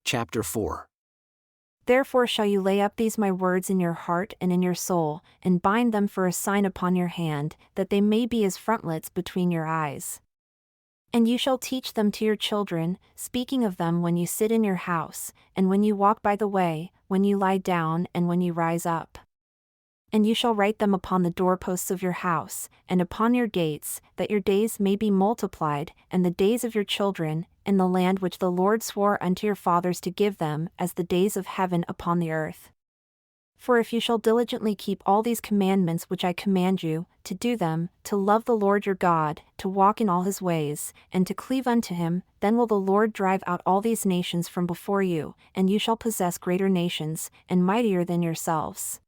Chapter 4. Therefore shall you lay up these my words in your heart and in your soul, and bind them for a sign upon your hand, that they may be as frontlets between your eyes. And you shall teach them to your children, speaking of them when you sit in your house, and when you walk by the way, when you lie down and when you rise up. And you shall write them upon the doorposts of your house, and upon your gates, that your days may be multiplied, and the days of your children, in the land which the Lord swore unto your fathers to give them, as the days of heaven upon the earth. For if you shall diligently keep all these commandments which I command you, to do them, to love the Lord your God, to walk in all his ways, and to cleave unto him, then will the Lord drive out all these nations from before you, and you shall possess greater nations, and mightier than yourselves.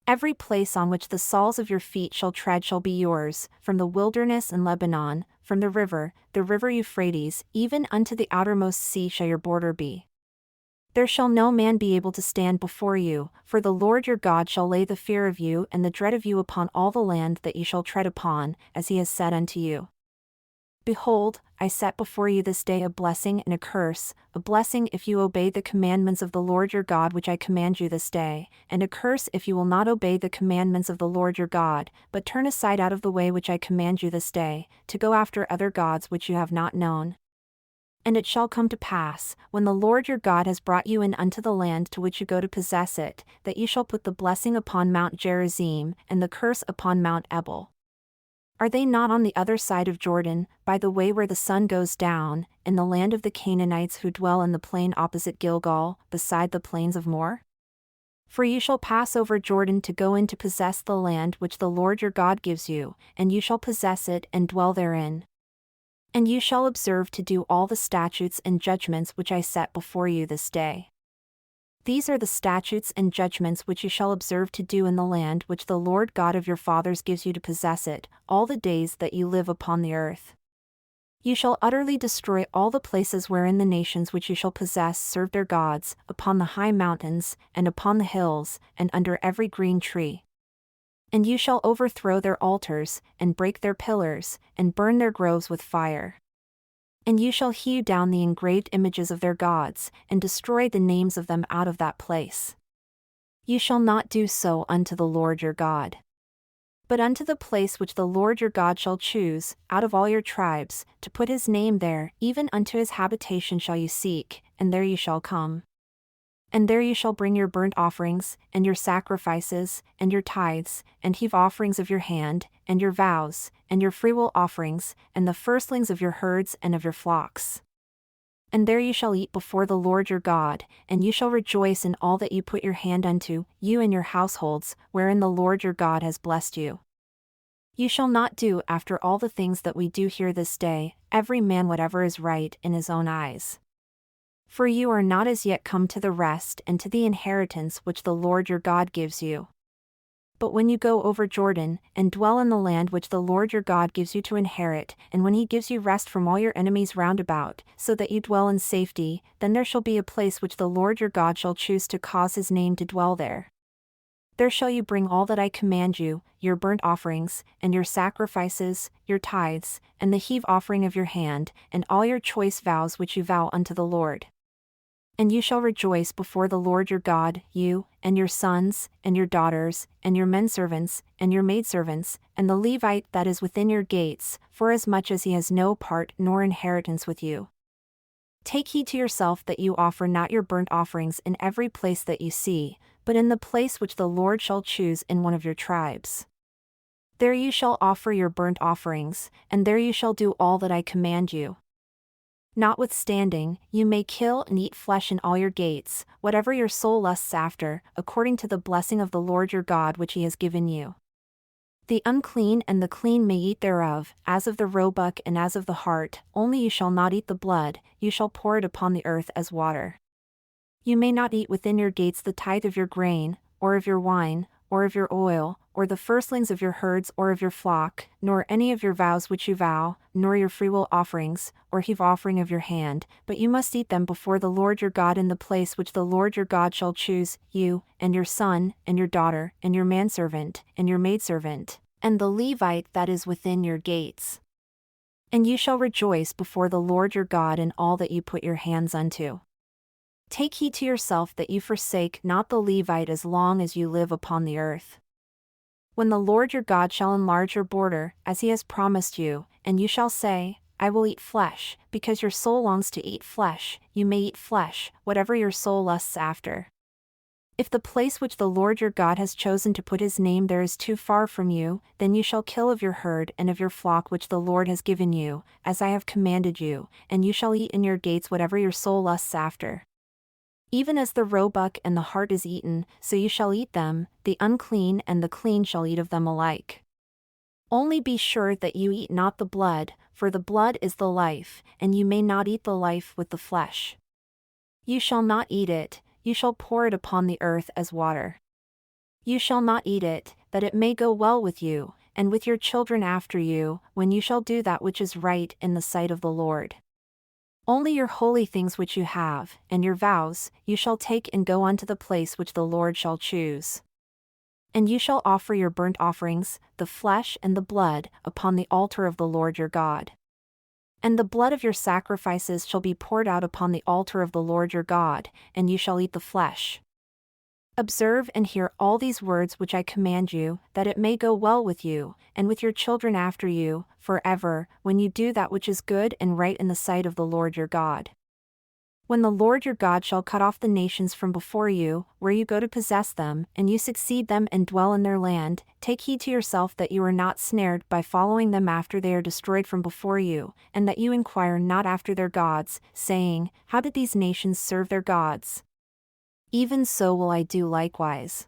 Every place on which the soles of your feet shall tread shall be yours, from the wilderness and Lebanon, from the river Euphrates, even unto the outermost sea shall your border be. There shall no man be able to stand before you, for the Lord your God shall lay the fear of you and the dread of you upon all the land that ye shall tread upon, as he has said unto you. Behold, I set before you this day a blessing and a blessing if you obey the commandments of the Lord your God which I command you this day, and a curse if you will not obey the commandments of the Lord your God, but turn aside out of the way which I command you this day, to go after other gods which you have not known. And it shall come to pass, when the Lord your God has brought you in unto the land to which you go to possess it, that ye shall put the blessing upon Mount Gerizim, and the curse upon Mount Ebal. Are they not on the other side of Jordan, by the way where the sun goes down, in the land of the Canaanites who dwell in the plain opposite Gilgal, beside the plains of Moor? For you shall pass over Jordan to go in to possess the land which the Lord your God gives you, and you shall possess it and dwell therein. And you shall observe to do all the statutes and judgments which I set before you this day. These are the statutes and judgments which you shall observe to do in the land which the Lord God of your fathers gives you to possess it, all the days that you live upon the earth. You shall utterly destroy all the places wherein the nations which you shall possess serve their gods, upon the high mountains, and upon the hills, and under every green tree. And you shall overthrow their altars, and break their pillars, and burn their groves with fire. And you shall hew down the engraved images of their gods, and destroy the names of them out of that place. You shall not do so unto the Lord your God. But unto the place which the Lord your God shall choose, out of all your tribes, to put his name there, even unto his habitation shall you seek, and there you shall come. And there you shall bring your burnt offerings, and your sacrifices, and your tithes, and heave offerings of your hand, and your vows, and your freewill offerings, and the firstlings of your herds and of your flocks. And there you shall eat before the Lord your God, and you shall rejoice in all that you put your hand unto, you and your households, wherein the Lord your God has blessed you. You shall not do after all the things that we do here this day, every man whatever is right in his own eyes. For you are not as yet come to the rest and to the inheritance which the Lord your God gives you. But when you go over Jordan, and dwell in the land which the Lord your God gives you to inherit, and when he gives you rest from all your enemies round about, so that you dwell in safety, then there shall be a place which the Lord your God shall choose to cause his name to dwell there. There shall you bring all that I command you, your burnt offerings, and your sacrifices, your tithes, and the heave offering of your hand, and all your choice vows which you vow unto the Lord. And you shall rejoice before the Lord your God, you, and your sons, and your daughters, and your menservants, and your maidservants, and the Levite that is within your gates, forasmuch as he has no part nor inheritance with you. Take heed to yourself that you offer not your burnt offerings in every place that you see, but in the place which the Lord shall choose in one of your tribes. There you shall offer your burnt offerings, and there you shall do all that I command you. Notwithstanding, you may kill and eat flesh in all your gates, whatever your soul lusts after, according to the blessing of the Lord your God which he has given you. The unclean and the clean may eat thereof, as of the roebuck and as of the hart, only you shall not eat the blood, you shall pour it upon the earth as water. You may not eat within your gates the tithe of your grain, or of your wine, or of your oil, or the firstlings of your herds or of your flock, nor any of your vows which you vow, nor your freewill offerings, or heave offering of your hand, but you must eat them before the Lord your God in the place which the Lord your God shall choose, you, and your son, and your daughter, and your manservant, and your maidservant, and the Levite that is within your gates. And you shall rejoice before the Lord your God in all that you put your hands unto. Take heed to yourself that you forsake not the Levite as long as you live upon the earth. When the Lord your God shall enlarge your border, as he has promised you, and you shall say, I will eat flesh, because your soul longs to eat flesh, you may eat flesh, whatever your soul lusts after. If the place which the Lord your God has chosen to put his name there is too far from you, then you shall kill of your herd and of your flock which the Lord has given you, as I have commanded you, and you shall eat in your gates whatever your soul lusts after. Even as the roebuck and the hart is eaten, so you shall eat them, the unclean and the clean shall eat of them alike. Only be sure that you eat not the blood, for the blood is the life, and you may not eat the life with the flesh. You shall not eat it, you shall pour it upon the earth as water. You shall not eat it, that it may go well with you, and with your children after you, when you shall do that which is right in the sight of the Lord. Only your holy things which you have, and your vows, you shall take and go unto the place which the Lord shall choose. And you shall offer your burnt offerings, the flesh and the blood, upon the altar of the Lord your God. And the blood of your sacrifices shall be poured out upon the altar of the Lord your God, and you shall eat the flesh. Observe and hear all these words which I command you, that it may go well with you, and with your children after you, forever, when you do that which is good and right in the sight of the Lord your God. When the Lord your God shall cut off the nations from before you, where you go to possess them, and you succeed them and dwell in their land, take heed to yourself that you are not snared by following them after they are destroyed from before you, and that you inquire not after their gods, saying, How did these nations serve their gods? Even so will I do likewise.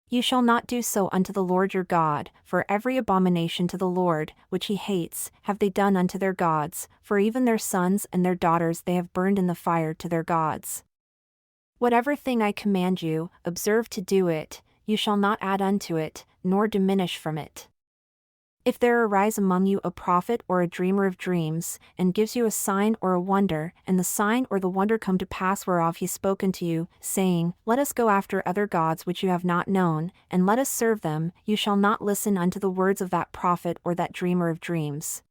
You shall not do so unto the Lord your God, for every abomination to the Lord, which he hates, have they done unto their gods, for even their sons and their daughters they have burned in the fire to their gods. Whatever thing I command you, observe to do it, you shall not add unto it, nor diminish from it. If there arise among you a prophet or a dreamer of dreams, and gives you a sign or a wonder, and the sign or the wonder come to pass whereof he spoke unto you, saying, Let us go after other gods which you have not known, and let us serve them, you shall not listen unto the words of that prophet or that dreamer of dreams.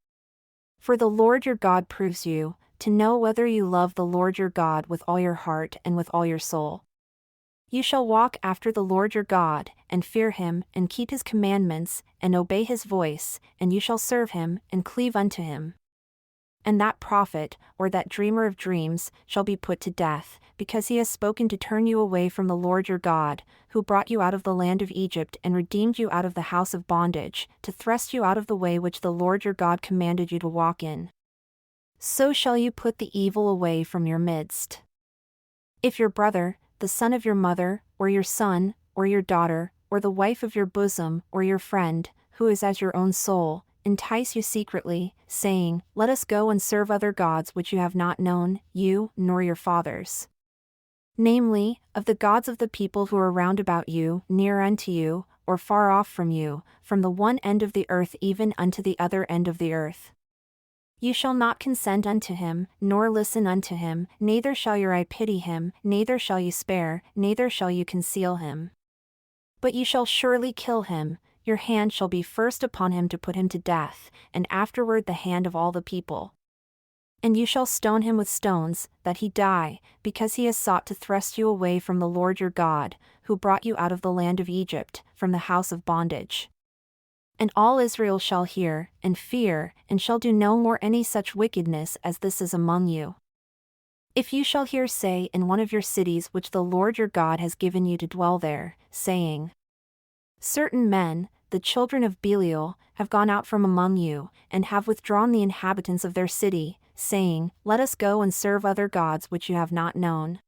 For the Lord your God proves you, to know whether you love the Lord your God with all your heart and with all your soul. You shall walk after the Lord your God, and fear him, and keep his commandments, and obey his voice, and you shall serve him, and cleave unto him. And that prophet, or that dreamer of dreams, shall be put to death, because he has spoken to turn you away from the Lord your God, who brought you out of the land of Egypt and redeemed you out of the house of bondage, to thrust you out of the way which the Lord your God commanded you to walk in. So shall you put the evil away from your midst. If your brother, the son of your mother, or your son, or your daughter, or the wife of your bosom, or your friend, who is as your own soul, entice you secretly, saying, Let us go and serve other gods which you have not known, you, nor your fathers. Namely, of the gods of the people who are round about you, near unto you, or far off from you, from the one end of the earth even unto the other end of the earth. You shall not consent unto him, nor listen unto him, neither shall your eye pity him, neither shall you spare, neither shall you conceal him. But you shall surely kill him, your hand shall be first upon him to put him to death, and afterward the hand of all the people. And you shall stone him with stones, that he die, because he has sought to thrust you away from the Lord your God, who brought you out of the land of Egypt, from the house of bondage. And all Israel shall hear, and fear, and shall do no more any such wickedness as this is among you. If you shall hear say in one of your cities which the Lord your God has given you to dwell there, saying, Certain men, the children of Belial, have gone out from among you, and have withdrawn the inhabitants of their city, saying, Let us go and serve other gods which you have not known.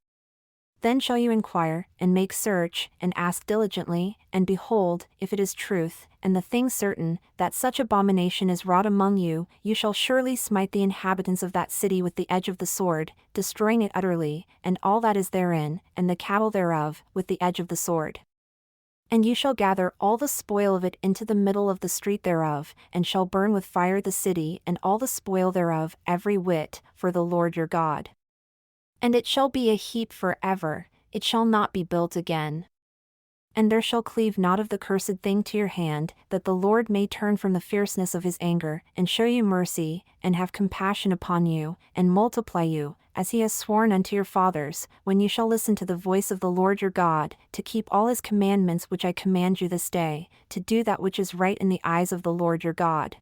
Then shall you inquire, and make search, and ask diligently, and behold, if it is truth, and the thing certain, that such abomination is wrought among you, you shall surely smite the inhabitants of that city with the edge of the sword, destroying it utterly, and all that is therein, and the cattle thereof, with the edge of the sword. And you shall gather all the spoil of it into the middle of the street thereof, and shall burn with fire the city and all the spoil thereof, every whit, for the Lord your God. And it shall be a heap forever, it shall not be built again. And there shall cleave not of the cursed thing to your hand, that the Lord may turn from the fierceness of his anger, and show you mercy, and have compassion upon you, and multiply you, as he has sworn unto your fathers, when you shall listen to the voice of the Lord your God, to keep all his commandments which I command you this day, to do that which is right in the eyes of the Lord your God.